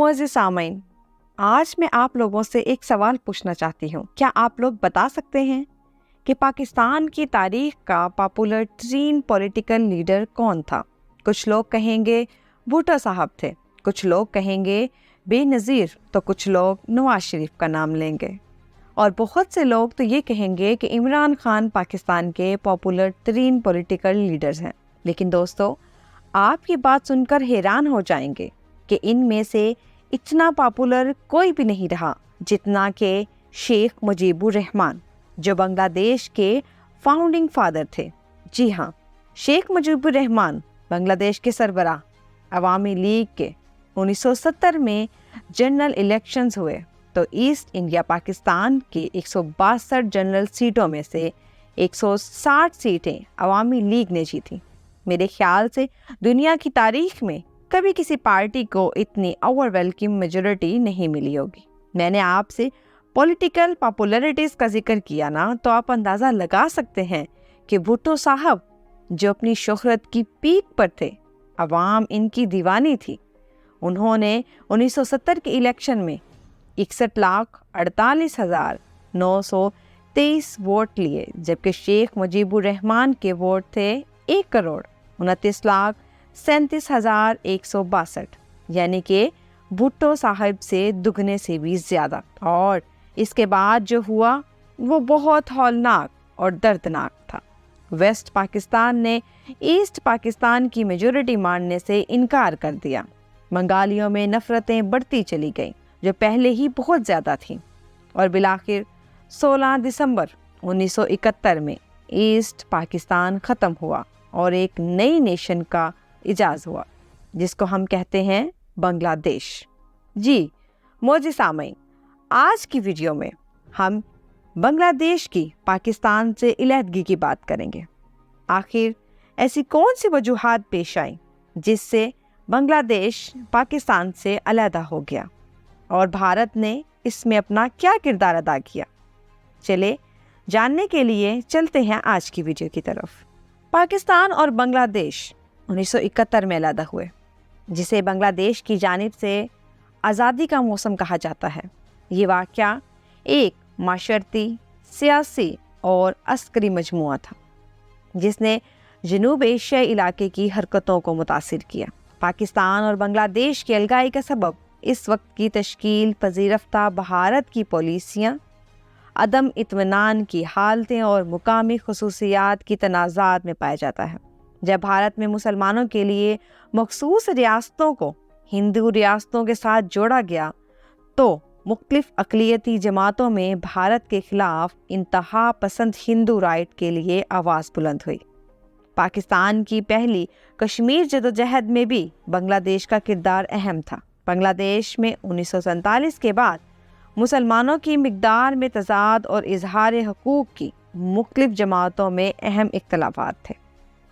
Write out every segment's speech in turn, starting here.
معزز سامعین، آج میں آپ لوگوں سے ایک سوال پوچھنا چاہتی ہوں۔ کیا آپ لوگ بتا سکتے ہیں کہ پاکستان کی تاریخ کا پاپولر ترین پولیٹیکل لیڈر کون تھا؟ کچھ لوگ کہیں گے بھٹو صاحب تھے، کچھ لوگ کہیں گے بے نظیر، تو کچھ لوگ نواز شریف کا نام لیں گے، اور بہت سے لوگ تو یہ کہیں گے کہ عمران خان پاکستان کے پاپولر ترین پولیٹیکل لیڈرز ہیں۔ لیکن دوستو، آپ یہ بات سن کر حیران ہو جائیں گے کہ ان میں سے اتنا پاپولر کوئی بھی نہیں رہا جتنا کہ شیخ مجیب الرحمان، جو بنگلہ دیش کے فاؤنڈنگ فادر تھے۔ جی ہاں، شیخ مجیب الرحمان بنگلہ دیش کے سربراہ عوامی لیگ کے 1970 میں جنرل الیکشنز ہوئے تو ایسٹ انڈیا پاکستان کی 162 جنرل سیٹوں میں سے 160 سیٹیں عوامی لیگ نے جیتیں۔ میرے خیال سے دنیا کی تاریخ میں کبھی کسی پارٹی کو اتنی اوور ویلکم میجورٹی نہیں ملی ہوگی۔ میں نے آپ سے پولیٹیکل پاپولرٹیز کا ذکر کیا نا، تو آپ اندازہ لگا سکتے ہیں کہ بھٹو صاحب جو اپنی شہرت کی پیک پر تھے، عوام ان کی دیوانی تھی۔ انہوں نے 1970 کے الیکشن میں 61,48,923 ووٹ لیے، جبکہ شیخ مجیب الرحمان کے ووٹ تھے 1,29,37,162، یعنی کہ بھٹو صاحب سے دگنے سے بھی زیادہ۔ اور اس کے بعد جو ہوا وہ بہت ہولناک اور دردناک تھا۔ ویسٹ پاکستان نے ایسٹ پاکستان کی میجورٹی ماننے سے انکار کر دیا۔ بنگالیوں میں نفرتیں بڑھتی چلی گئیں جو پہلے ہی بہت زیادہ تھیں، اور بالآخر 16 دسمبر 1971 میں ایسٹ پاکستان ختم ہوا اور ایک نئی نیشن کا ایجاز ہوا، جس کو ہم کہتے ہیں بنگلہ دیش۔ جی معزز سامعین، آج کی ویڈیو میں ہم بنگلہ دیش کی پاکستان سے علیحدگی کی بات کریں گے۔ آخر ایسی کون سی وجوہات پیش آئیں جس سے بنگلہ دیش پاکستان سے علیحدہ ہو گیا، اور بھارت نے اس میں اپنا کیا کردار ادا کیا؟ چلے جاننے کے لیے چلتے ہیں آج کی ویڈیو کی طرف۔ پاکستان اور بنگلہ دیش 1971 میں علیحدہ ہوئے، جسے بنگلہ دیش کی جانب سے آزادی کا موسم کہا جاتا ہے۔ یہ واقعہ ایک معاشرتی، سیاسی اور عسکری مجموعہ تھا جس نے جنوب ایشیائی علاقے کی حرکتوں کو متاثر کیا۔ پاکستان اور بنگلہ دیش کی الگائی کا سبب اس وقت کی تشکیل پذیرفتہ بھارت کی پالیسیاں، عدم اطمینان کی حالتیں اور مقامی خصوصیات کی تنازعات میں پایا جاتا ہے۔ جب بھارت میں مسلمانوں کے لیے مخصوص ریاستوں کو ہندو ریاستوں کے ساتھ جوڑا گیا تو مختلف اقلیتی جماعتوں میں بھارت کے خلاف انتہا پسند ہندو رائٹ کے لیے آواز بلند ہوئی۔ پاکستان کی پہلی کشمیر جدوجہد میں بھی بنگلہ دیش کا کردار اہم تھا۔ بنگلہ دیش میں 1947 کے بعد مسلمانوں کی مقدار میں تضاد اور اظہار حقوق کی مختلف جماعتوں میں اہم اختلافات تھے۔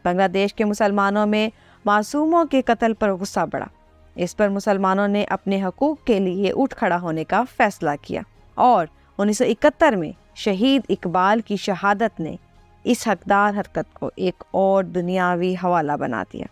بنگلہ دیش کے مسلمانوں میں معصوموں کے قتل پر غصہ بڑھا۔ اس پر مسلمانوں نے اپنے حقوق کے لیے اٹھ کھڑا ہونے کا فیصلہ کیا، اور 1971 میں شہید اقبال کی شہادت نے اس حقدار حرکت کو ایک اور دنیاوی حوالہ بنا دیا۔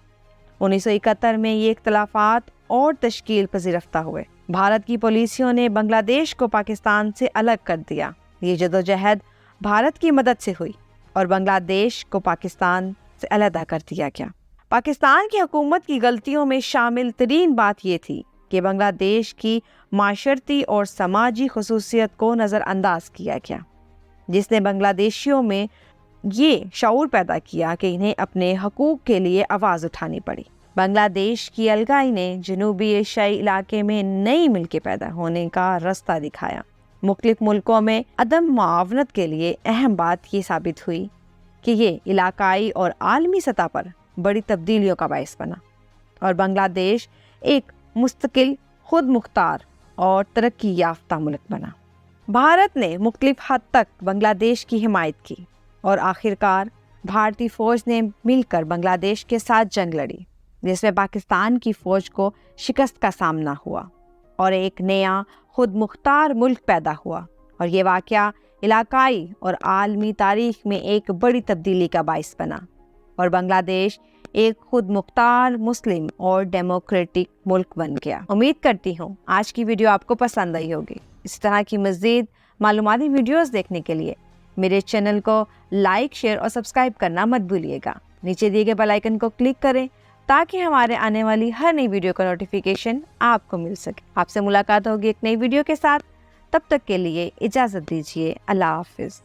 1971 میں یہ اختلافات اور تشکیل پذیرفتہ ہوئے۔ بھارت کی پالیسیوں نے بنگلہ دیش کو پاکستان سے الگ کر دیا۔ یہ جدوجہد بھارت کی مدد سے ہوئی اور بنگلہ دیش کو پاکستان سے علیحدہ کر دیا گیا۔ پاکستان کی حکومت کی غلطیوں میں شامل ترین بات یہ تھی کہ بنگلہ دیش کی معاشرتی اور سماجی خصوصیت کو نظر انداز کیا گیا، جس نے بنگلہ دیشیوں میں یہ شعور پیدا کیا کہ انہیں اپنے حقوق کے لیے آواز اٹھانی پڑی۔ بنگلہ دیش کی الگائی نے جنوبی ایشیائی علاقے میں نئی ملکیں پیدا ہونے کا راستہ دکھایا۔ مختلف ملکوں میں عدم معاونت کے لیے اہم بات یہ ثابت ہوئی کہ یہ علاقائی اور عالمی سطح پر بڑی تبدیلیوں کا باعث بنا، اور بنگلہ دیش ایک مستقل، خود مختار اور ترقی یافتہ ملک بنا۔ بھارت نے مختلف حد تک بنگلہ دیش کی حمایت کی، اور آخرکار بھارتی فوج نے مل کر بنگلہ دیش کے ساتھ جنگ لڑی، جس میں پاکستان کی فوج کو شکست کا سامنا ہوا اور ایک نیا خود مختار ملک پیدا ہوا، اور یہ واقعہ علاقائی اور عالمی تاریخ میں ایک بڑی تبدیلی کا باعث بنا۔ اور بنگلہ دیش ایک خود مختار مسلم اور ڈیموکریٹک ملک بن گیا۔ امید کرتی ہوں آج کی ویڈیو آپ کو پسند آئی ہوگی۔ اس طرح کی مزید معلوماتی ویڈیوز دیکھنے کے لیے میرے چینل کو لائک، شیئر اور سبسکرائب کرنا مت بھولیے گا۔ نیچے دیے گئے بیل آئیکن کو کلک کریں تاکہ ہمارے آنے والی ہر نئی ویڈیو کا نوٹیفیکیشن آپ کو مل سکے۔ آپ سے ملاقات ہوگی ایک نئی ویڈیو کے ساتھ، تب تک کے لیے اجازت دیجیے۔ اللہ حافظ۔